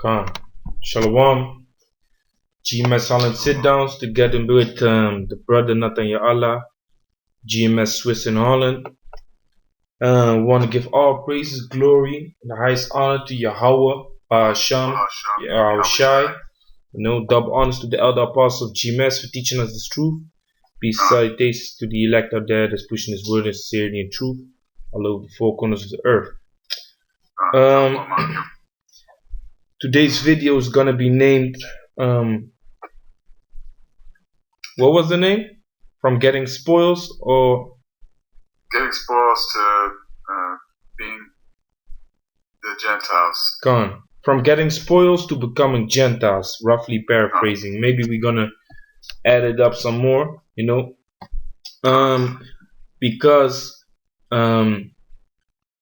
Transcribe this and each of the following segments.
Come. Shalom. GMS Holland sit downs together with the brother Nathaniel Allah, GMS Swiss in Holland. Want to give all praises, glory, and the highest honor to Yahweh, Hashem, Yahushai. Double honors to the elder apostles of GMS for teaching us this truth. Peace, salutations to the elect out there that's pushing his word in sincerity and truth all over the four corners of the earth. Today's video is gonna be named what was the name? From getting spoils or getting spoils to being the Gentiles. Gone. From getting spoils to becoming Gentiles, roughly paraphrasing. Maybe we're gonna add it up some more, because in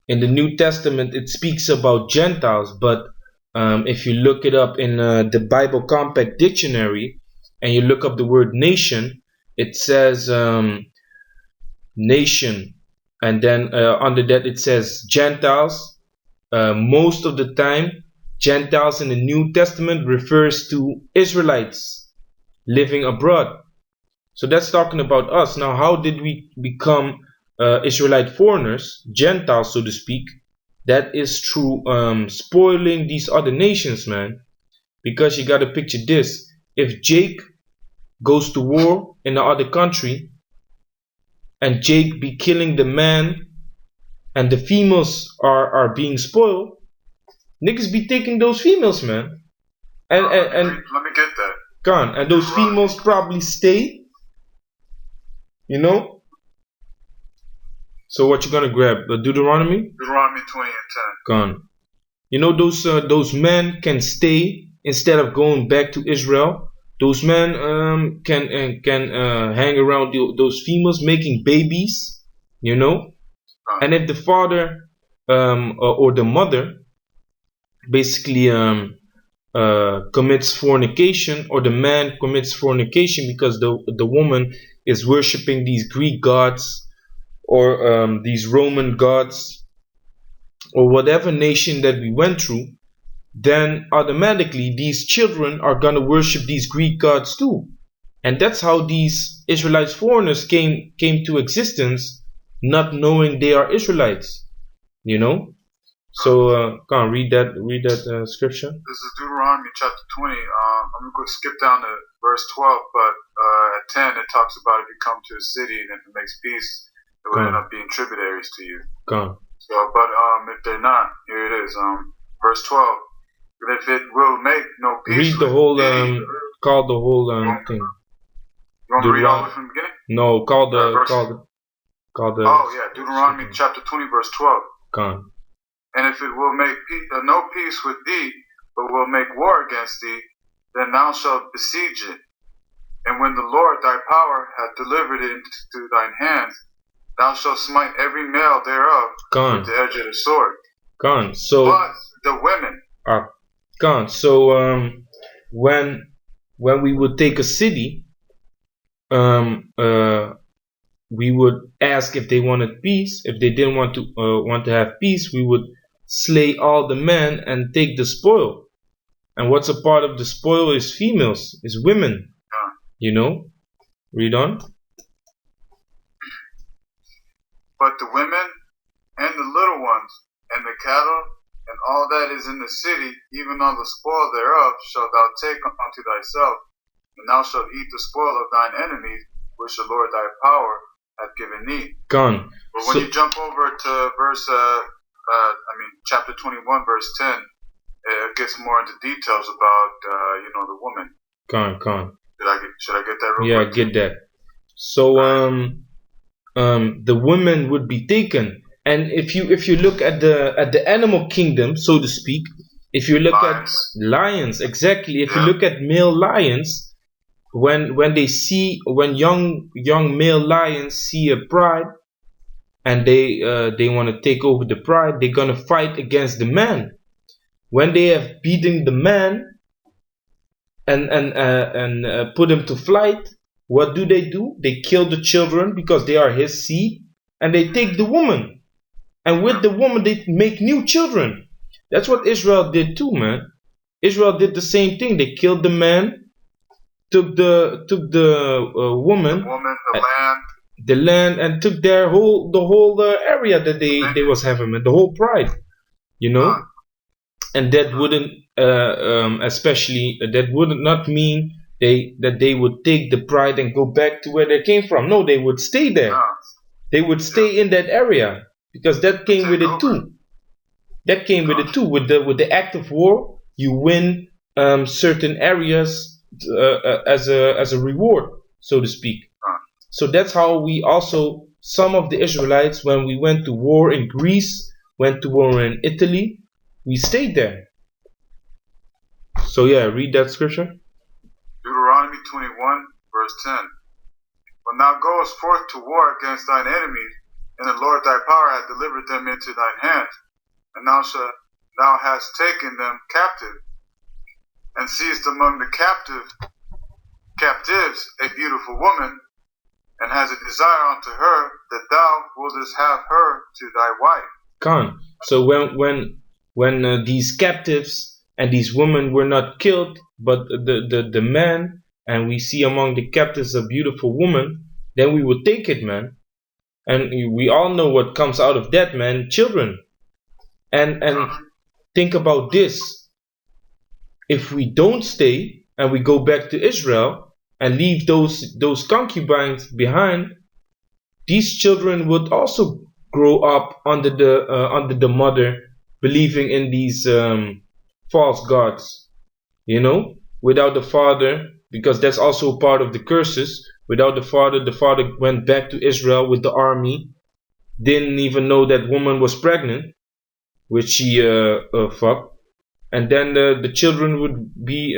the New Testament it speaks about Gentiles, but if you look it up in the Bible Compact Dictionary and you look up the word nation, it says nation, and then under that it says Gentiles. Most of the time Gentiles in the New Testament refers to Israelites living abroad. So that's talking about us. Now, how did we become Israelite foreigners, Gentiles so to speak? That is through spoiling these other nations, man. Because you gotta picture this. If Jake goes to war in the other country and Jake be killing the man and the females are being spoiled, niggas be taking those females, man. And let me get that. Gone. And those females probably stay. So what you gonna grab? Deuteronomy? Deuteronomy 20 and 10. Gone. Those men can stay instead of going back to Israel. Those men can hang around those females making babies. And if the father or the mother basically commits fornication, or the man commits fornication because the woman is worshiping these Greek gods or these Roman gods or whatever nation that we went through, then automatically these children are gonna worship these Greek gods too. And that's how these Israelites foreigners came to existence, not knowing they are Israelites. So go on, read that scripture. This is Deuteronomy chapter 20. I'm going to skip down to verse 12, but at 10 it talks about if you come to a city and if it makes peace, it will end up being tributaries to you. Go on. So, but if they're not, here it is. Verse 12. But if it will make no peace, read the whole call the whole thing. You want me to read all of it from the beginning? No, call the oh yeah, Deuteronomy chapter 20 verse 12. Go on. And if it will make no peace with thee, but will make war against thee, then thou shalt besiege it. And when the Lord thy power hath delivered it into thine hands, thou shalt smite every male thereof with the edge of the sword. Gone. So but the women. Gone. So when we would take a city, we would ask if they wanted peace. If they didn't want to have peace, we would slay all the men and take the spoil. And what's a part of the spoil is females, is women. Read on. But the women and the little ones and the cattle and all that is in the city, even on the spoil thereof, shalt thou take unto thyself, and thou shalt eat the spoil of thine enemies, which the Lord thy power hath given thee. Gone. But when you jump over to verse, chapter 21, verse 10, it gets more into details about, the woman. Gone. Should I get that real quick? Yeah, get that. So, the women would be taken, and if you look at the animal kingdom, so to speak, if you look at lions, exactly. If you look at male lions, when young male lions see a pride and they want to take over the pride, they're gonna fight against the man. When they have beaten the man and put him to flight, what do? They kill the children because they are his seed, and they take the woman, and with the woman they make new children. That's what Israel did too, man. Israel did the same thing. They killed the man, took the woman, the land, and took the whole area that they was having, and the whole pride, you know. And that wouldn't especially that would not mean that they would take the pride and go back to where they came from. No, they would stay there. They would stay in that area, because that came with it too. That came with it too. With the act of war, you win certain areas as a reward, so to speak. So that's how we also, some of the Israelites, when we went to war in Greece, went to war in Italy, we stayed there. So yeah, read that scripture. Deuteronomy 21, verse 10. When thou goest forth to war against thine enemies, and the Lord thy power hath delivered them into thine hand, and thou hast taken them captive, and seized among the captives a beautiful woman, and has a desire unto her, that thou wouldest have her to thy wife. Khan. So when these captives and these women were not killed, but the man, and we see among the captives a beautiful woman, then we would take it, man. And we all know what comes out of that, man. Children. And think about this. If we don't stay and we go back to Israel and leave those concubines behind, these children would also grow up under the mother, believing in these false gods, you know, without the father, because that's also part of the curses. Without the father went back to Israel with the army, didn't even know that woman was pregnant, which she fucked, and then the children would be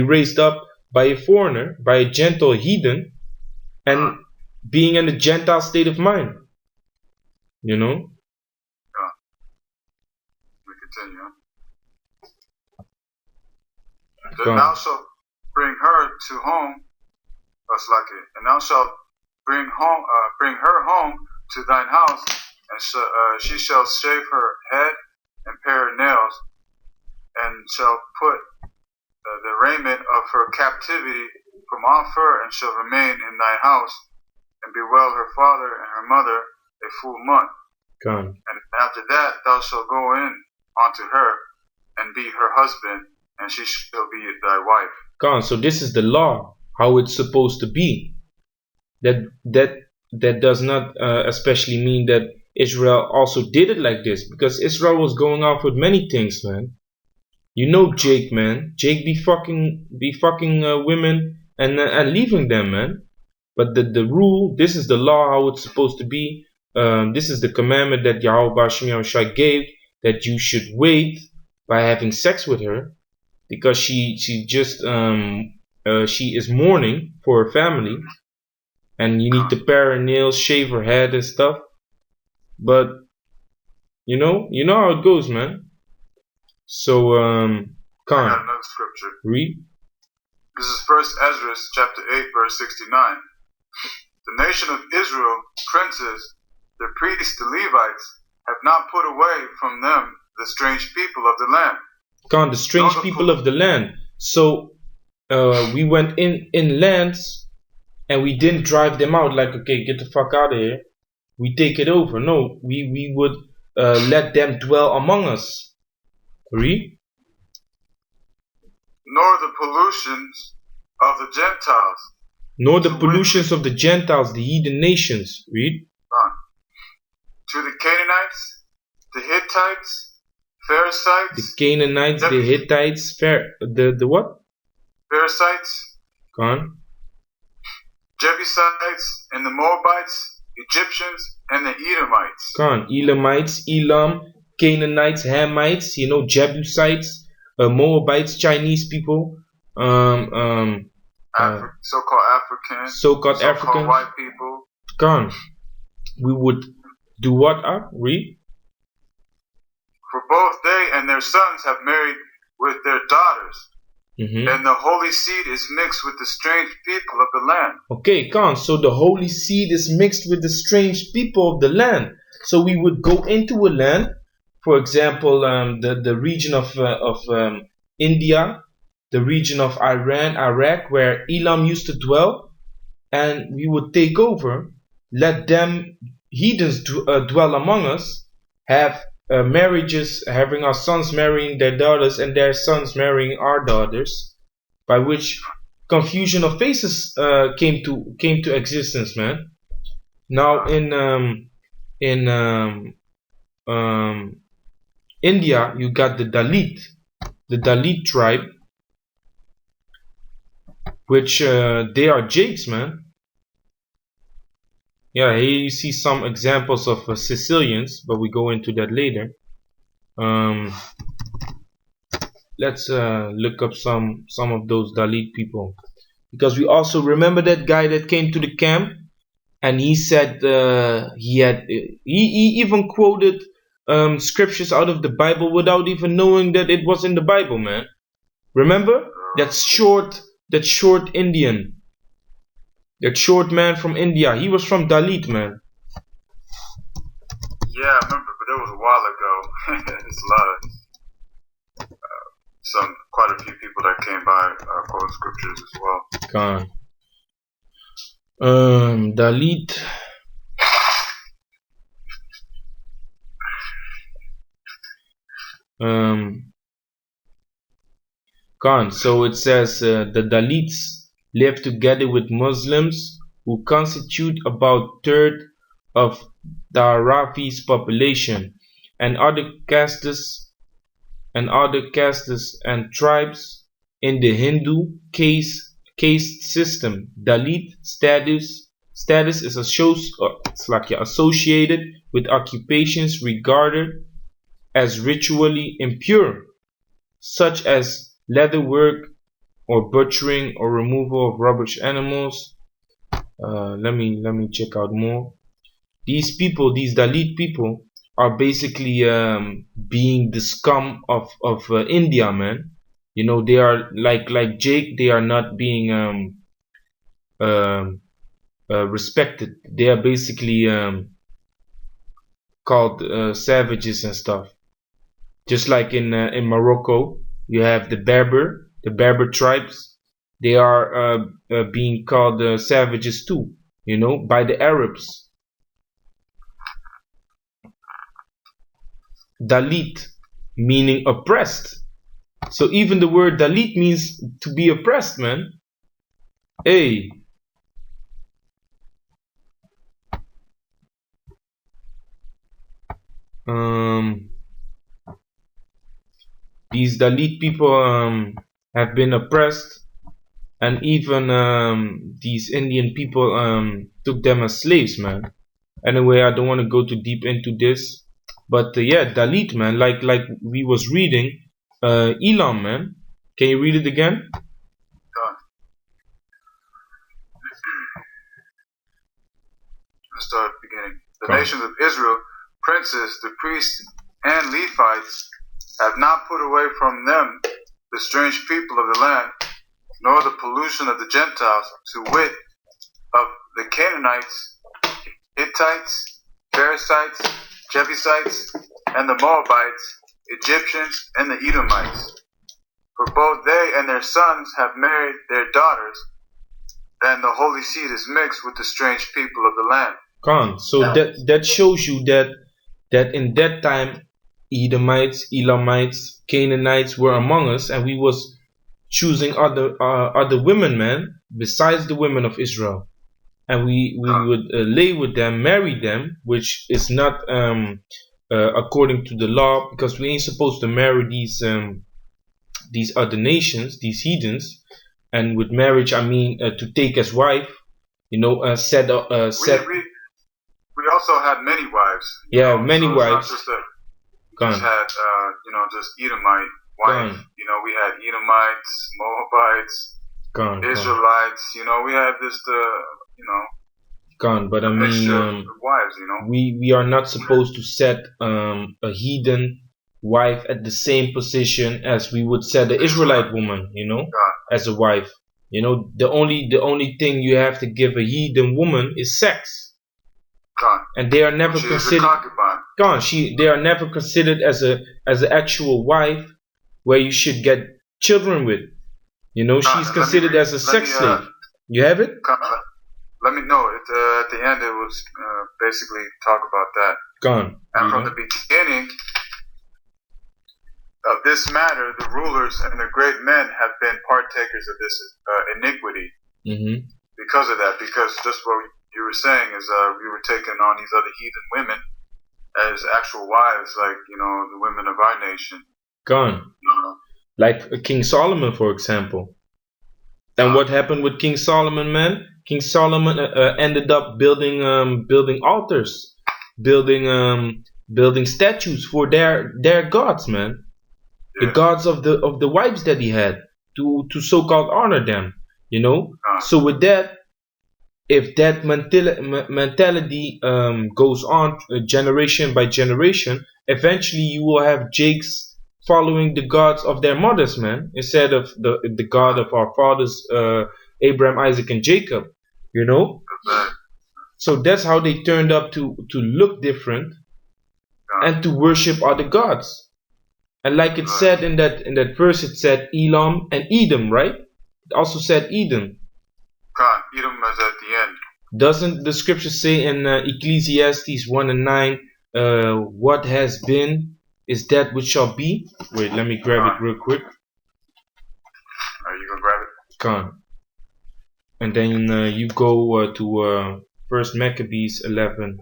raised up by a foreigner, by a Gentile heathen, and being in a Gentile state of mind, you know. We continue. Then thou shalt bring her to home, and thou shalt bring her home to thine house, and she shall shave her head and pare her nails, and shall put the raiment of her captivity from off her, and shall remain in thy house, and bewail her father and her mother a full month. And after that thou shalt go in unto her, and be her husband, and she shall be thy wife. So this is the law, how it's supposed to be. That does not especially mean that Israel also did it like this, because Israel was going off with many things, man. You know Jake, man. Jake be fucking women and leaving them, man. But the rule, this is the law, how it's supposed to be. This is the commandment that Yahweh Bashim Yahushua gave, that you should wait by having sex with her, because she is mourning for her family, and you need to pare her nails, shave her head and stuff. But you know how it goes, man. So I got another scripture. Read. This is 1 Ezra chapter 8, verse 69. The nation of Israel, princes, the priests, the Levites, have not put away from them the strange people of the land. The strange people of the land. So we went in lands, and we didn't drive them out like, okay, get the fuck out of here. We take it over. No, we would let them dwell among us. Read. Nor the pollutions of the Gentiles. Nor the pollutions of the Gentiles, the heathen nations. Read. To the Canaanites, the Hittites, Pharasites. The Canaanites, the Hittites, the what? Pharasites. Go on. Jebusites and the Moabites, Egyptians and the Edomites. Go on. Elamites, Elam, Canaanites, Hamites, Jebusites, Moabites, Chinese people, so-called Africans, so-called Africans, white people. Gone. We would do what? Read. For both they and their sons have married with their daughters, and the holy seed is mixed with the strange people of the land. Okay, Khan. So the holy seed is mixed with the strange people of the land. So we would go into a land, for example, the region of India, the region of Iran, Iraq, where Elam used to dwell, and we would take over, let them heathens dwell among us, have marriages, having our sons marrying their daughters and their sons marrying our daughters, by which confusion of faces came to existence, man. Now in um, India, you got the Dalit tribe, which they are Jakes, man. Yeah, here you see some examples of Sicilians, but we go into that later. Let's look up some of those Dalit people, because we also remember that guy that came to the camp, and he said he even quoted scriptures out of the Bible without even knowing that it was in the Bible, man. Remember that short Indian, that short man from India? He was from Dalit, man. Yeah, I remember, but it was a while ago. It's a lot of quite a few people that came by quote scriptures as well. Dalit. So it says the Dalits live together with Muslims, who constitute about a third of Dharavi's population, and other castes and tribes in the Hindu caste system. Dalit status is associated with occupations regarded as ritually impure, such as leather work or butchering or removal of rubbish animals. Let me check out more. These Dalit people, are basically being the scum of India, man. You know, they are like Jake. They are not being respected. They are basically called savages and stuff. Just like in Morocco, you have the Berber tribes. They are being called savages too, you know, by the Arabs. Dalit, meaning oppressed. So even the word Dalit means to be oppressed, man. Hey. These Dalit people have been oppressed, and even these Indian people took them as slaves, man. Anyway, I don't want to go too deep into this, but yeah, Dalit, man, like we was reading, Elam, man. Can you read it again? Let's start at the beginning. The nations of Israel, princes, the priests, and Levites have not put away from them the strange people of the land, nor the pollution of the Gentiles, to wit, of the Canaanites, Hittites, Perizzites, Jebusites, and the Moabites, Egyptians, and the Edomites. For both they and their sons have married their daughters, and the holy seed is mixed with the strange people of the land. So that shows you that in that time, Edomites, Elamites, Canaanites were among us, and we was choosing other women, man, besides the women of Israel, and we would lay with them, marry them, which is not according to the law, because we ain't supposed to marry these other nations, these heathens. And with marriage, I mean to take as wife, you know, We also had many wives. Yeah, many wives. It's not just had just Edomite wife. You know, we had Edomites, Moabites, Israelites. You know, we had this but I mean, wives. You know, we are not supposed to set a heathen wife at the same position as we would set the Israelite woman, you know, as a wife. You know, the only thing you have to give a heathen woman is sex. And they are never considered. gone. They are never considered as an actual wife where you should get children with. You know, she's Let me considered read. as a sex slave. You have it? Let me know. At the end, it was basically talk about that. Gone. And from the beginning of this matter, the rulers and the great men have been partakers of this iniquity. Mm-hmm. Because of that, because just what you were saying is we were taking on these other heathen women as actual wives, like, you know, the women of our nation. Gone. Like King Solomon, for example. And what happened with King Solomon, man? King Solomon ended up building altars, building statues for their gods, man. The gods of the wives that he had to so-called honor them, you know. So with that, if that mentality goes on generation by generation, eventually you will have Jakes following the gods of their mothers, man, instead of the God of our fathers, Abraham, Isaac, and Jacob, you know. So that's how they turned up to look different and to worship other gods. And like it said in that verse, it said Elam and Edom, right? It also said Edom. Edom was at the end. Doesn't the scripture say in Ecclesiastes 1 and 9, what has been is that which shall be? Wait, let me grab it real quick. Are you gonna grab it? Con. And then you go to 1 Maccabees 11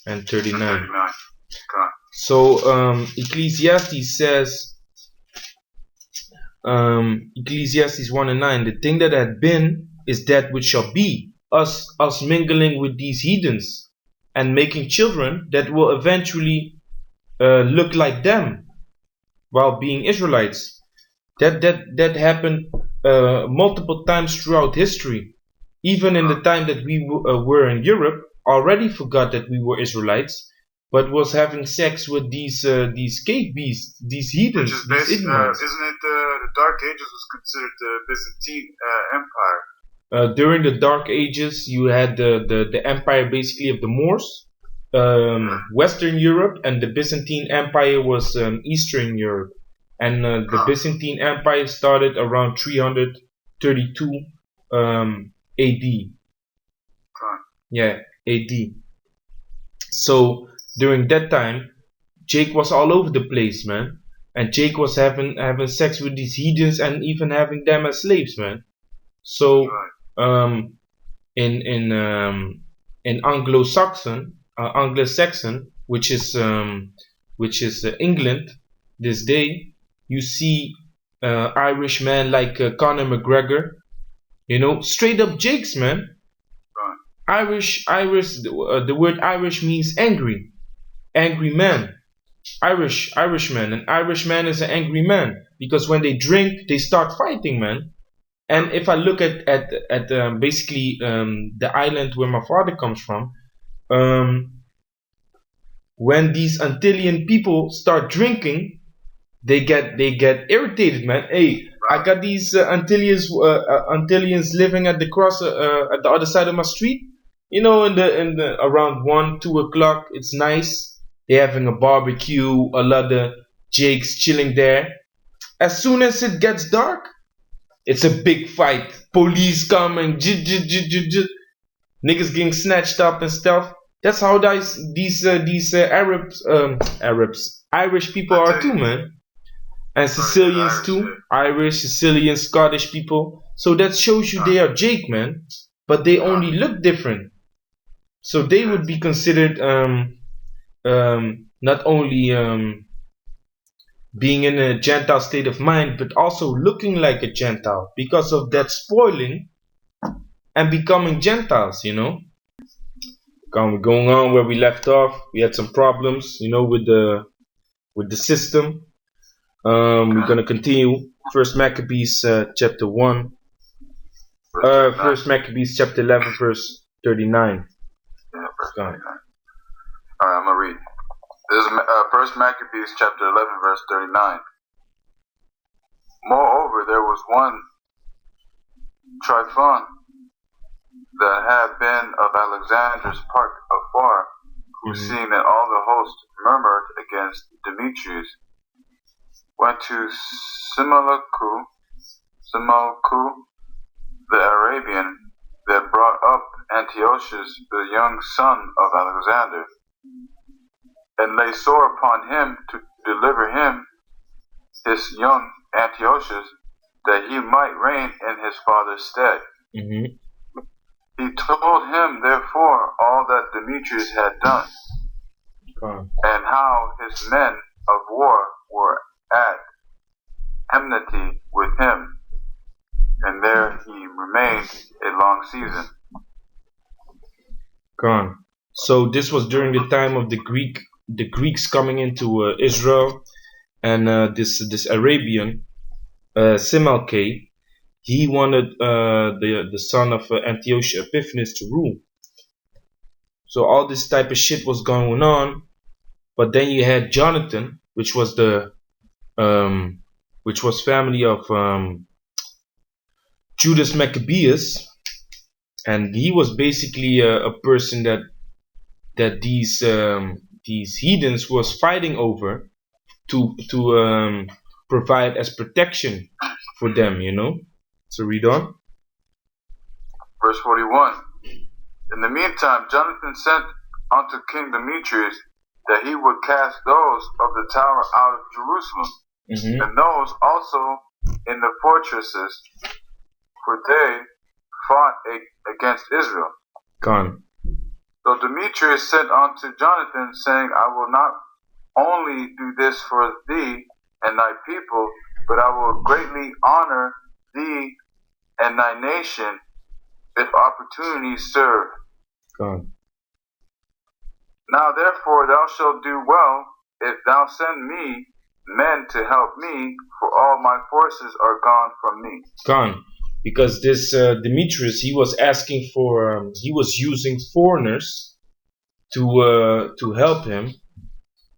and 39. So Ecclesiastes says, Ecclesiastes 1 and 9, the thing that had been is that which shall be. Us mingling with these heathens and making children that will eventually look like them while being Israelites. That happened multiple times throughout history. Even in the time that we were in Europe, already forgot that we were Israelites, but was having sex with these cave beasts, these heathens, these ignorants. Isn't it the Dark Ages was considered the Byzantine Empire? During the Dark Ages, you had the empire basically of the Moors, Western Europe, and the Byzantine Empire was Eastern Europe. And the Byzantine Empire started around 332 AD. Yeah, AD. So during that time, Jake was all over the place, man. And Jake was having sex with these heathens and even having them as slaves, man. So in Anglo-Saxon, which is England this day, you see Irish men like Conor McGregor, you know, straight up Jakes, man. Irish. The word Irish means angry man. Irishman. An Irishman is an angry man because when they drink, they start fighting, man. And if I look at basically the island where my father comes from, when these Antillean people start drinking, they get irritated, man. Hey, I got these Antilleans living at the other side of my street. You know, in the around 1-2 o'clock, it's nice. They're having a barbecue, a lot of Jakes chilling there. As soon as it gets dark, it's a big fight. Police come and niggas getting snatched up and stuff. That's how these Irish people are too, man. And Sicilians too. Irish, Sicilian, Scottish people. So that shows you they are Jake, man. But they only look different. So they would be considered not only being in a Gentile state of mind, but also looking like a Gentile because of that spoiling and becoming Gentiles, you know. Going on where we left off, we had some problems, you know, with the system. We're gonna continue. First Maccabees chapter 1. First Maccabees chapter 11 verse 39. Yeah, verse 39. Alright, I'm gonna read. This is First Maccabees chapter 11 verse 39. Moreover, there was one Tryphon that had been of Alexander's part afar, who, seeing that all the host murmured against Demetrius, went to Simalku, the Arabian, that brought up Antiochus, the young son of Alexander, and lay sore upon him to deliver him, his young Antiochus, that he might reign in his father's stead. He told him, therefore, all that Demetrius had done, and how his men of war were at enmity with him, and there he remained a long season. So this was during the time of the Greeks coming into Israel, and this Arabian Simalke, he wanted the son of Antiochus Epiphanes to rule. So all this type of shit was going on, but then you had Jonathan, which was family of Judas Maccabeus, and he was basically a person that these heathens was fighting over to provide as protection for them, you know. So read on. Verse 41. In the meantime, Jonathan sent unto King Demetrius that he would cast those of the tower out of Jerusalem, and those also in the fortresses, for they fought against Israel. So Demetrius sent unto Jonathan, saying, I will not only do this for thee and thy people, but I will greatly honor thee and thy nation if opportunities serve. Now therefore thou shalt do well if thou send me men to help me, for all my forces are gone from me. Because this Demetrius, he was asking for, he was using foreigners to help him,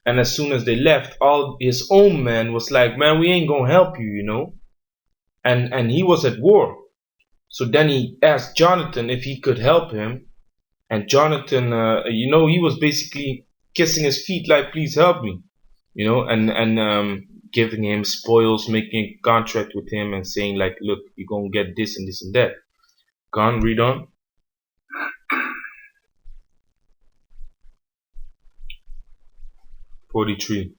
and as soon as they left, all his own men was like, man, we ain't gonna help you, you know, and he was at war. So then he asked Jonathan if he could help him, and Jonathan, you know, he was basically kissing his feet like, please help me, you know, and giving him spoils, making a contract with him, and saying like, look, you're gonna get this and this and that. Read on. (43)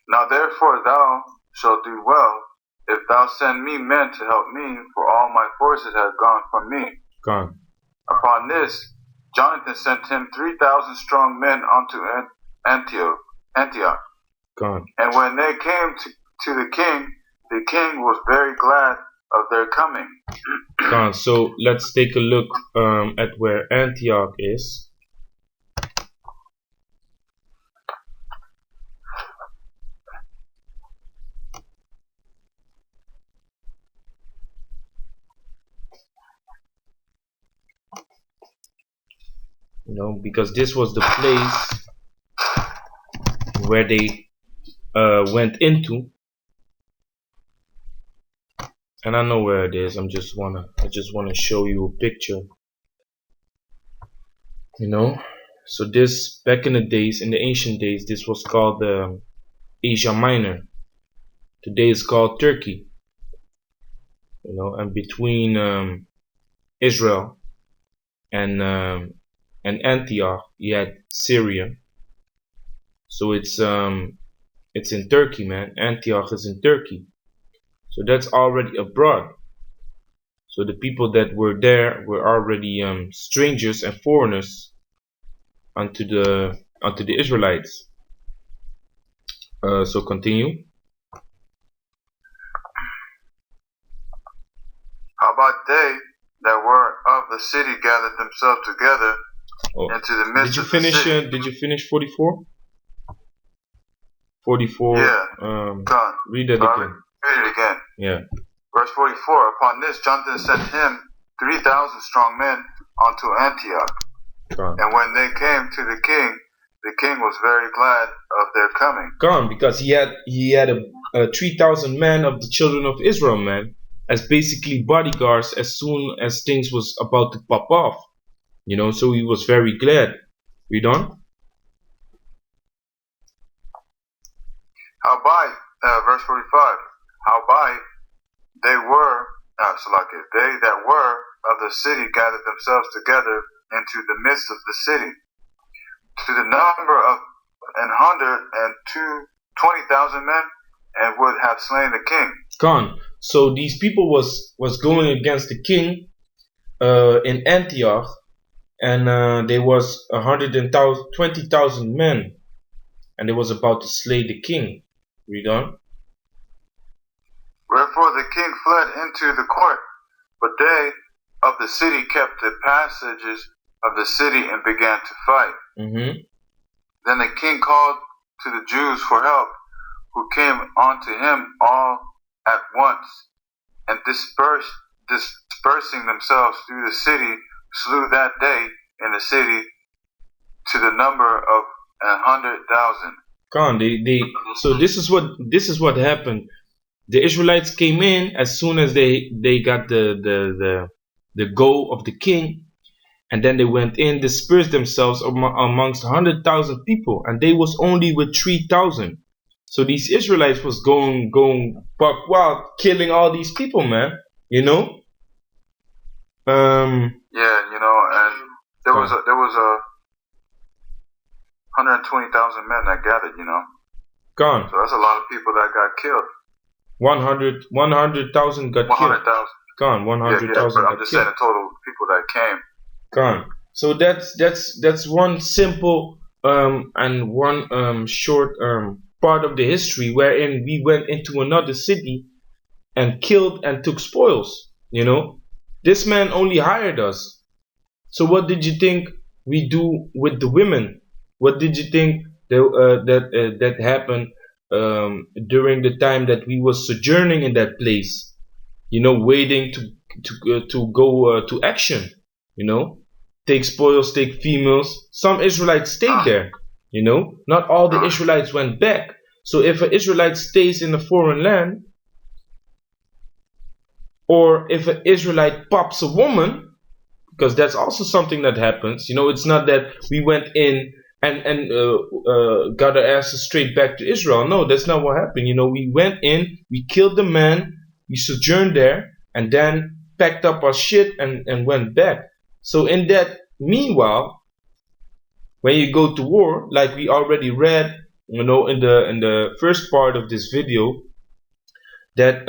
Now therefore thou shalt do well if thou send me men to help me, for all my forces have gone from me. Upon this, Jonathan sent him 3,000 strong men unto Antioch. And when they came to the king was very glad of their coming. So let's take a look at where Antioch is. You know, because this was the place where they went into, and I know where it is. I just wanna show you a picture. You know, so this back in the days, in the ancient days, this was called Asia Minor. Today it's called Turkey. You know, and between Israel and Antioch, you had Syria. So it's in Turkey, man. Antioch is in Turkey. So that's already abroad. So the people that were there were already strangers and foreigners unto the Israelites. So continue. How about they that were of the city gathered themselves together into the midst of the city? Did you finish 44? 44. Yeah. Read it again. Read it again. Yeah. Verse 44. Upon this, Jonathan sent him 3,000 strong men unto Antioch. And when they came to the king was very glad of their coming. Because he had a 3,000 men of the children of Israel, man, as basically bodyguards as soon as things was about to pop off. You know, so he was very glad. Read on. Howbeit, verse 45. Howbeit, they were, they that were of the city gathered themselves together into the midst of the city, to the number of 120,000 men, and would have slain the king. Gone. So these people was going against the king in Antioch, and there was 120,000 men, and they was about to slay the king. Read on. Wherefore the king fled into the court, but they of the city kept the passages of the city and began to fight. Then the king called to the Jews for help, who came unto him all at once, and dispersing themselves through the city, slew that day in the city to the number of 100,000. So this is what happened. The Israelites came in as soon as they got the go of the king, and then they went in, dispersed themselves amongst 100,000 people, and they was only with 3,000. So these Israelites was going buck wild, killing all these people, man. You know. Yeah, you know, and there was 120,000 men that gathered, you know. Gone. So that's a lot of people that got killed. 100,000 got 100,000. killed. Gone. 100,000 but I'm just saying the total people that came. Gone. So that's one simple and one short part of the history wherein we went into another city and killed and took spoils. You know, this man only hired us. So what did you think we do with the women? What did you think that happened during the time that we was sojourning in that place? You know, waiting to go to action. You know, take spoils, take females. Some Israelites stayed there. You know, not all the Israelites went back. So if an Israelite stays in a foreign land, or if an Israelite pops a woman, because that's also something that happens. You know, it's not that we went in and got our asses straight back to Israel. No, that's not what happened. You know, we went in, we killed the man, we sojourned there, and then packed up our shit and went back. So in that meanwhile, when you go to war, like we already read, you know, in the first part of this video, that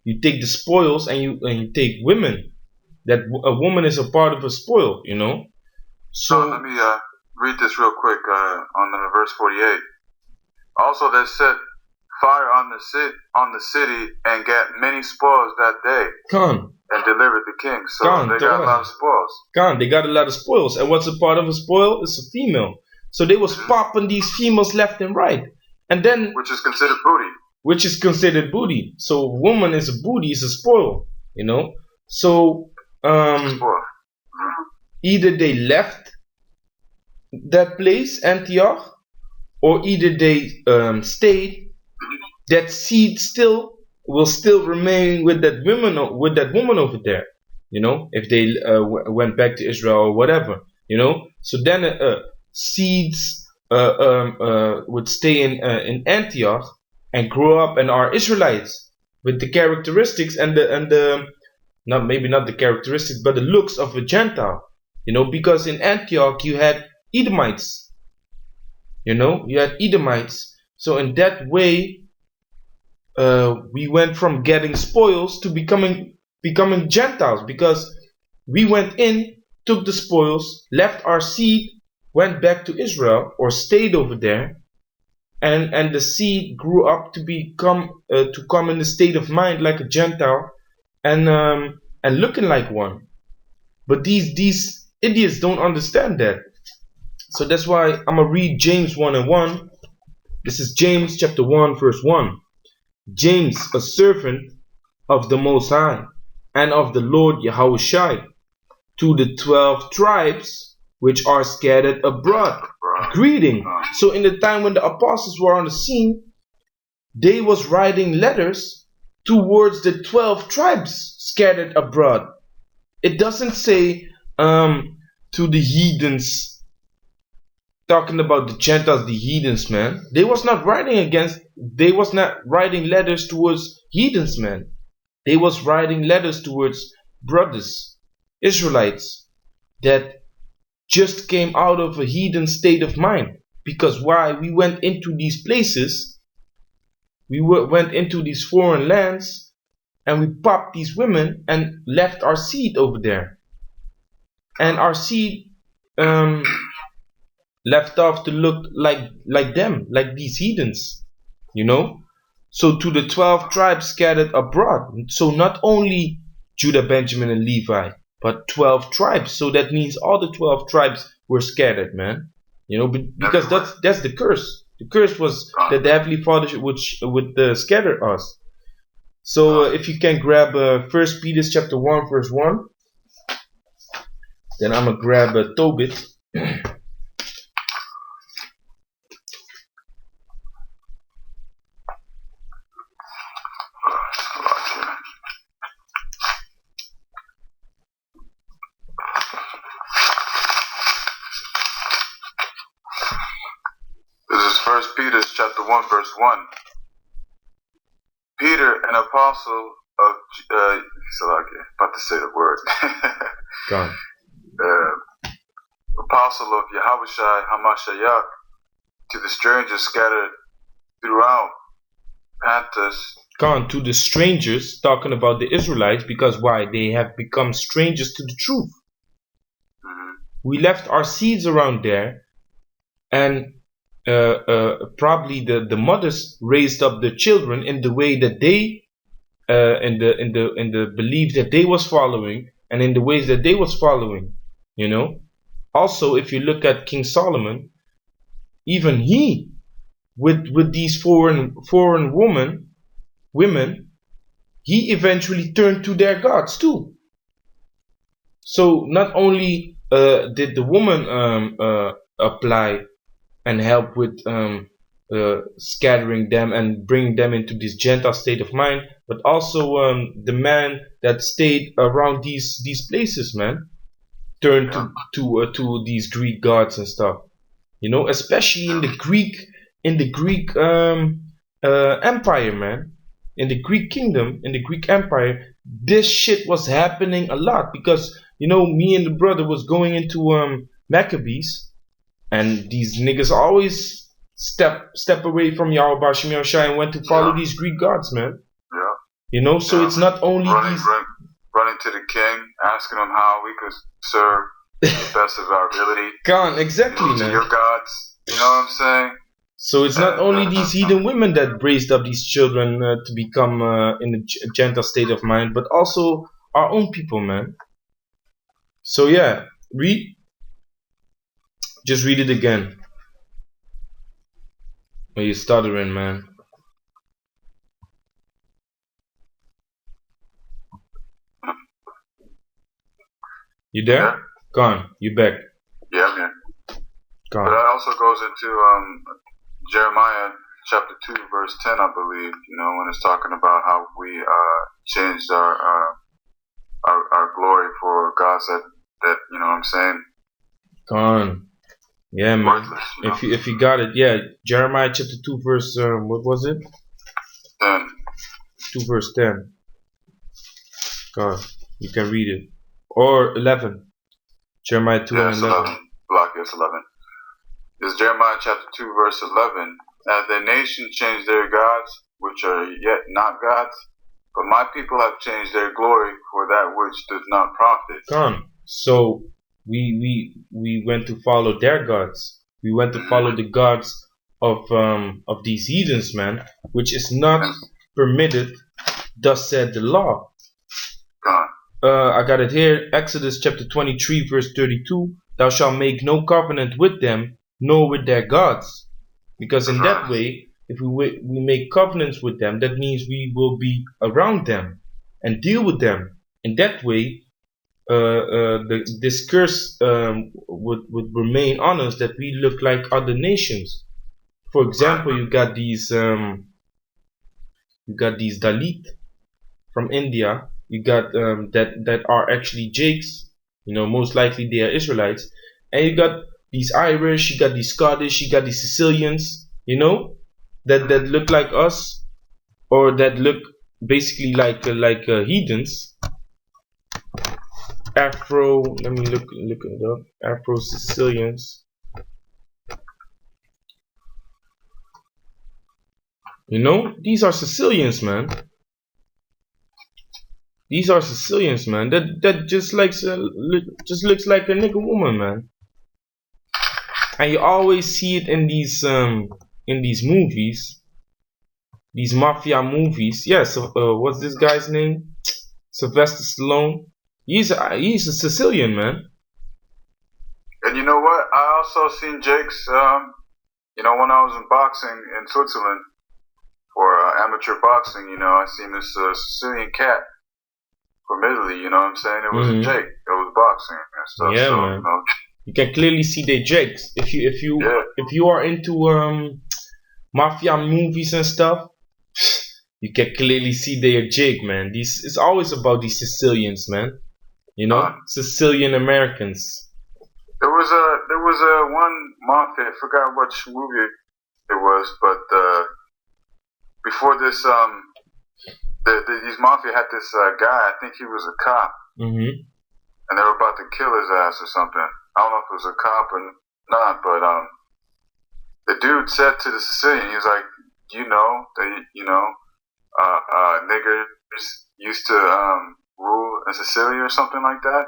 you take the spoils and you take women. That a woman is a part of a spoil, you know. So let me read this real quick on the verse 48. Also, they set fire on the city and got many spoils that day. And delivered the king. So they got a lot of spoils. They got a lot of spoils. And what's a part of a spoil? It's a female. So they was popping these females left and right. And then which is considered booty. So a woman is a booty, is a spoil, you know. So either they left that place, Antioch, or either they stayed. That seed will still remain with that woman over there, you know, if they went back to Israel or whatever, you know. So then seeds would stay in Antioch and grow up and are Israelites with the characteristics and the maybe not the characteristics, but the looks of a Gentile, you know, because in Antioch you had Edomites, you know, So in that way, we went from getting spoils to becoming Gentiles, because we went in, took the spoils, left our seed, went back to Israel or stayed over there, and the seed grew up to come in the state of mind like a Gentile and looking like one. But these idiots don't understand that. So that's why I'm gonna read James 1:1. This is James chapter 1 verse 1. James, a servant of the Most High and of the Lord Yahushua, to the 12 tribes which are scattered abroad, greeting. So in the time when the apostles were on the scene, they was writing letters towards the 12 tribes scattered abroad. It doesn't say to the heathens, talking about the Gentiles, the heathens, man. They was not writing letters towards heathens, man. They was writing letters towards brothers, Israelites, that just came out of a heathen state of mind. Because why? We went into these places, went into these foreign lands, and we popped these women and left our seed over there. And our seed left off to look like them, like these heathens, you know. So to the 12 tribes scattered abroad, so not only Judah, Benjamin, and Levi, but 12 tribes. So that means all the 12 tribes were scattered, man. You know, because that's the curse. The curse was that the Heavenly Father would scatter us. So if you can grab 1 Peter chapter 1 verse 1, then I'm gonna grab Tobit. This is 1 Peter chapter 1 verse 1. Peter, an apostle of about to say the word. Gone. Apostle of Yahushua Hamashiach, to the strangers scattered throughout Pontus. Gone to the strangers, talking about the Israelites, because why? They have become strangers to the truth. We left our seeds around there, and probably the mothers raised up the children in the way that they, in the belief that they was following, and in the ways that they was following, you know. Also, if you look at King Solomon, even he, with these foreign women, he eventually turned to their gods too. So not only did the woman apply and help with scattering them and bringing them into this Gentile state of mind, but also the man that stayed around these places, man, turned to these Greek gods and stuff, you know, especially in the Greek empire, man, in the Greek kingdom, in the Greek empire. This shit was happening a lot because, you know, me and the brother was going into Maccabees, and these niggas always step away from Yahweh Bashim Yahushua and went to follow these Greek gods, man. Yeah. You know, so it's not only running to the king, asking him how we could serve the best of our ability. Gone, exactly, man. To your gods, you know what I'm saying? So it's not only these heathen women that raised up these children to become in a Gentile state of mind, but also our own people, man. So yeah, just read it again. When you're stuttering, man. You there? Yeah. Gone. You back. Yeah, man. Gone. But that also goes into Jeremiah chapter 2 verse 10, I believe, you know, when it's talking about how we changed our glory for gods that you know what I'm saying? Gone. Yeah, man. Worthless, you know? If you got it, yeah. Jeremiah chapter 2 verse what was it? 10. 2 verse 10. God, you can read it. Or 11. Jeremiah 2 and 11. Block, yes, 11. This is Jeremiah chapter 2 verse 11. As the nation changed their gods, which are yet not gods, but my people have changed their glory for that which does not profit. Come. So we went to follow their gods. We went to follow the gods of these heathens, man, which is not permitted. Thus said the law. God. I got it here. Exodus chapter 23 verse 32. Thou shalt make no covenant with them, nor with their gods, because in that way, if we make covenants with them, that means we will be around them and deal with them. In that way, this curse would remain on us, that we look like other nations. For example, you got these Dalit from India. You got that are actually Jakes, Most likely they are Israelites. And you got these Irish, you got these Scottish, you got these Sicilians, that look like us, or that look basically like heathens. Afro, let me look it up. Afro Sicilians. These are Sicilians, man. These are Sicilians, man. That just looks like a nigga woman, man. And you always see it in these movies, these mafia movies. Yes. What's this guy's name? Sylvester Stallone. He's a Sicilian, man. And you know what? I also seen Jake's. When I was in boxing in Switzerland for amateur boxing, I seen this Sicilian cat from Italy. You know what I'm saying? It was a Jake. It was boxing and stuff. Yeah, so, man. You can clearly see they Jakes. If you are into mafia movies and stuff, you can clearly see they are Jake, man. It's always about these Sicilians, man. Sicilian Americans. There was a one mafia. I forgot which movie it was, but before this, these mafia had this guy. I think he was a cop, and they were about to kill his ass or something. I don't know if it was a cop or not, but the dude said to the Sicilian, he was like, niggers used to rule in Sicily or something like that.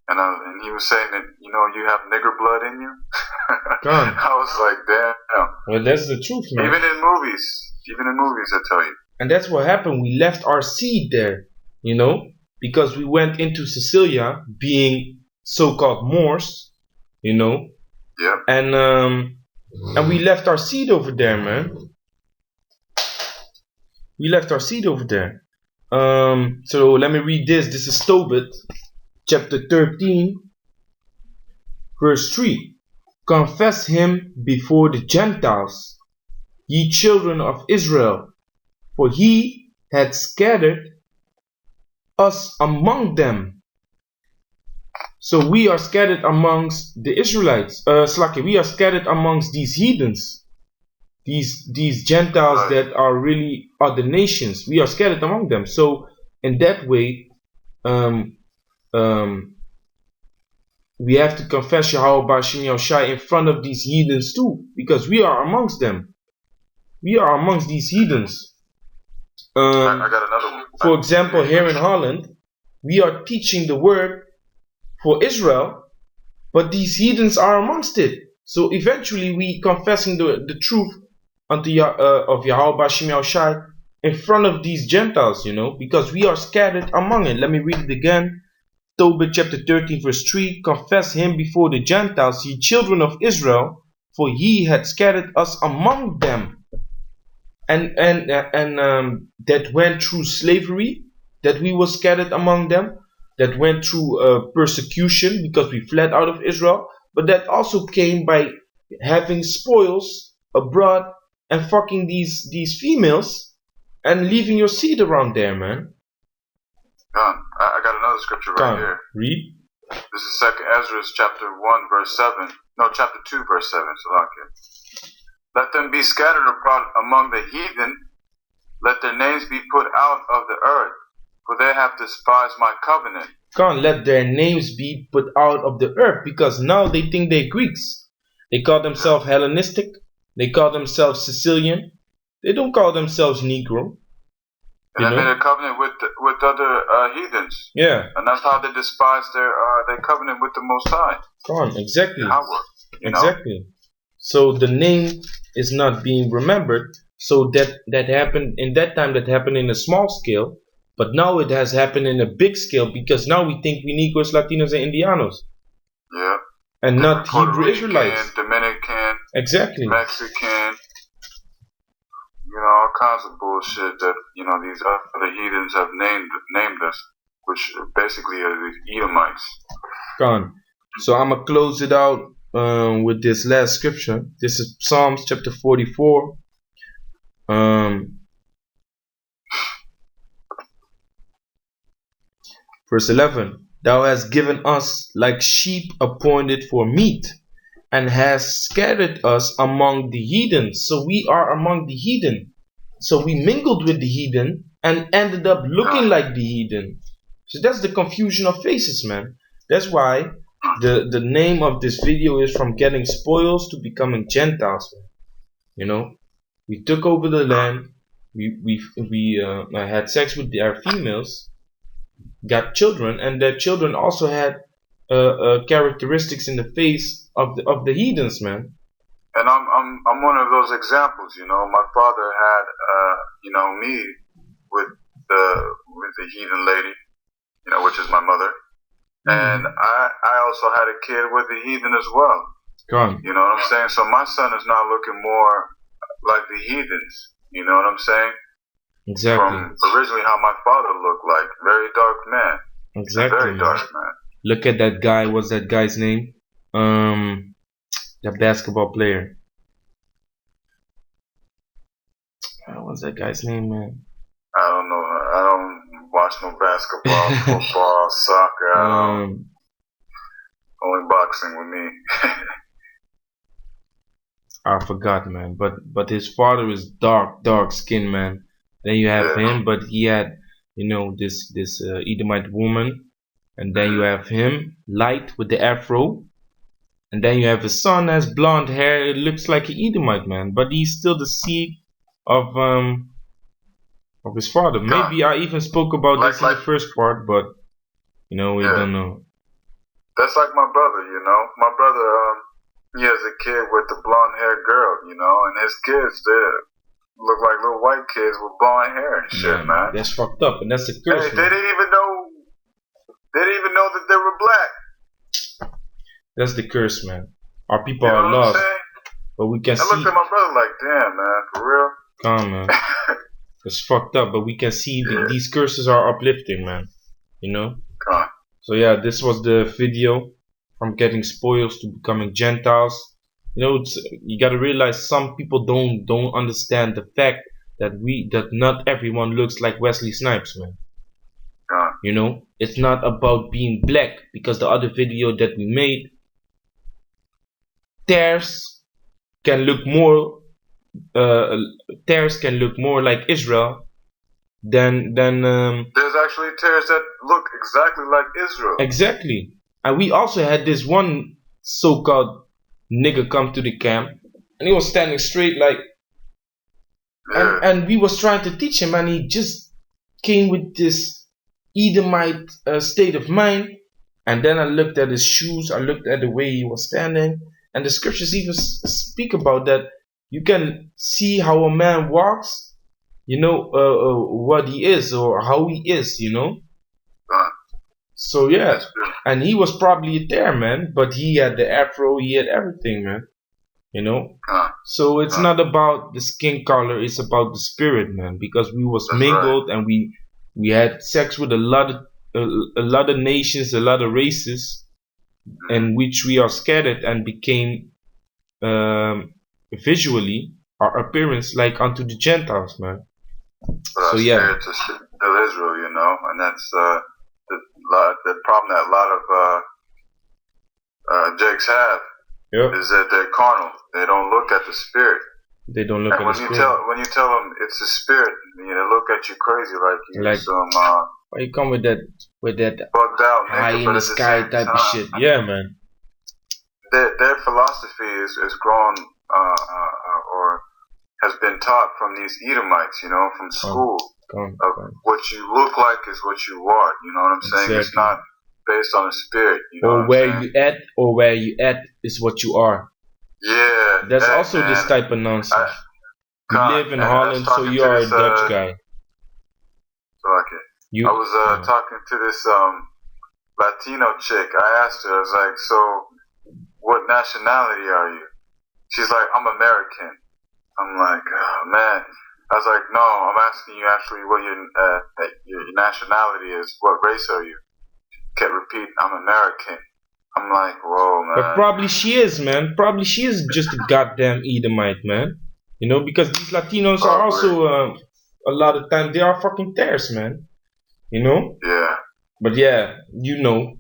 And he was saying that, you have nigger blood in you. I was like, damn. Well, that's the truth, man. Even in movies, I tell you. And that's what happened. We left our seed there, because we went into Sicilia being so-called Moors, Yeah. And we left our seed over there, man. We left our seed over there. So let me read this. This is Tobit, chapter 13, verse 3. Confess him before the Gentiles, ye children of Israel, for he had scattered us among them. So we are scattered amongst the Israelites. We are scattered amongst these heathens, these Gentiles that are really other nations. We are scattered among them. So in that way, we have to confess Yahweh Bashim Yahushai in front of these heathens too, because we are amongst them. We are amongst these heathens. I got another one. For example, here in Holland, we are teaching the word for Israel, but these heathens are amongst it. So eventually we confessing the truth of Yahweh Bashim Yahushai in front of these Gentiles, because we are scattered among it. Let me read it again. Tobit chapter 13 verse 3. Confess him before the Gentiles, ye children of Israel, for he had scattered us among them. And that went through slavery, that we were scattered among them. That went through persecution because we fled out of Israel. But that also came by having spoils abroad and fucking these females and leaving your seed around there, man. I got another scripture right here. Read. This is 2 Ezra chapter 1 verse 7. No, chapter 2 verse 7. Let them be scattered abroad among the heathen. Let their names be put out of the earth, for they have despised my covenant. Can't let their names be put out of the earth, because now they think they're Greeks. They call themselves Hellenistic. They call themselves Sicilian. They don't call themselves Negro. And they made a covenant with other heathens. Yeah. And that's how they despise their covenant with the Most High. Exactly. Exactly. So the name is not being remembered. So that happened in that time. That happened in a small scale. But now it has happened in a big scale, because now we think we Negroes, Latinos, and Indianos. Yeah. And not Hebrew Israelites. Dominican. Exactly. Mexican. All kinds of bullshit that, these other heathens have named us, which basically are these Edomites. So I'm going to close it out with this last scripture. This is Psalms chapter 44. Verse 11. Thou hast given us like sheep appointed for meat, and hast scattered us among the heathen. So we are among the heathen. So we mingled with the heathen and ended up looking like the heathen. So that's the confusion of faces, man. That's why the name of this video is from getting spoils to becoming Gentiles, man. You know, we took over the land. We had sex with our females, got children, and their children also had characteristics in the face of the heathens, man. And I'm one of those examples. You know, my father had me with the heathen lady, which is my mother, and I also had a kid with the heathen as well. Gone. You know what I'm saying? So my son is now looking more like the heathens. You know what I'm saying? Exactly. From originally how my father looked like. Very dark man. Exactly. Very dark man. Look at that guy. What's that guy's name? The basketball player. What's that guy's name, man? I don't know. I don't watch no basketball, football, soccer. Only boxing with me. I forgot, man. But his father is dark skin, man. Then you have him, but he had, this Edomite woman, and then you have him, light with the afro, and then you have his son has blonde hair. It looks like an Edomite, man, but he's still the seed of his father. Maybe I even spoke about this in the first part, but we don't know. That's like my brother, My brother, he has a kid with the blonde haired girl, and his kids, they look like little white kids with blonde hair and shit, man. That's fucked up, and that's a curse. Hey, they didn't even know that they were black. That's the curse, man. Our people are lost, but we can see. I looked at my brother like, damn, man, for real. Come, man. It's fucked up, but we can see these curses are uplifting, man. Come. So yeah, this was the video from getting spoils to becoming Gentiles. You gotta realize some people don't understand the fact that not everyone looks like Wesley Snipes, man. It's not about being black, because the other video that we made, tares can look more like Israel than there's actually tares that look exactly like Israel. Exactly. And we also had this one so-called nigga come to the camp, and he was standing straight like, and we was trying to teach him, and he just came with this Edomite state of mind. And then I looked at his shoes, I looked at the way he was standing, and the scriptures even speak about that. You can see how a man walks, what he is or how he is, So yeah, and he was probably a tear, man, but he had the afro, he had everything, man. So it's not about the skin color, it's about the spirit, man, because we was mingled, and we had sex with a lot of nations, a lot of races, in which we are scattered and became visually our appearance like unto the Gentiles, man. So yeah, to Israel, and that's the problem that a lot of Jakes have is that they're carnal. They don't look at the spirit. They don't look at the spirit. When you tell them it's the spirit, they look at you crazy like some. Why you come with that bugged out high in the sky type of shit? Yeah, man. Their philosophy is grown or has been taught from these Edomites, from school. What you look like is what you are. You know what I'm saying? Exactly. It's not based on the spirit. Or where you at is what you are. Yeah. That's also this type of nonsense. You live in Holland, so you are a Dutch guy. I was talking to this Latino chick. I asked her, I was like, so what nationality are you? She's like, I'm American. I'm like, oh, man. I was like, no, I'm asking you actually what your nationality is. What race are you? She kept repeating, I'm American. I'm like, whoa, man. But probably she is, man. Probably she is just a goddamn Edomite, man. Because these Latinos are also, a lot of times, they are fucking tears, man. Yeah. But yeah, you know.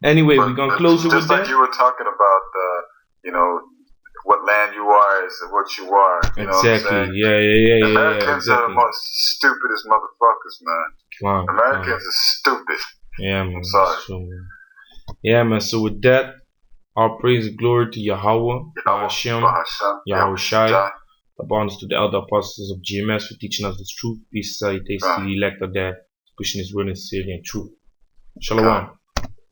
Anyway, But we're gonna close it with just like that. you were talking about, you know, what land you are is what you are. You know what I'm Exactly. saying? Yeah, yeah, yeah, yeah, yeah. Americans are the Exactly. most stupidest motherfuckers, man. Clown, clown. Americans are stupid. Yeah, I'm man. sorry. So, man. Yeah, man. So with that, all praise and glory to Yahweh, Hashem, Yahweh Shai. Abundance to the elder apostles of GMS for teaching us the truth. Peace, salutations to the elect of that, pushing his word in sincerity and truth. Shalom.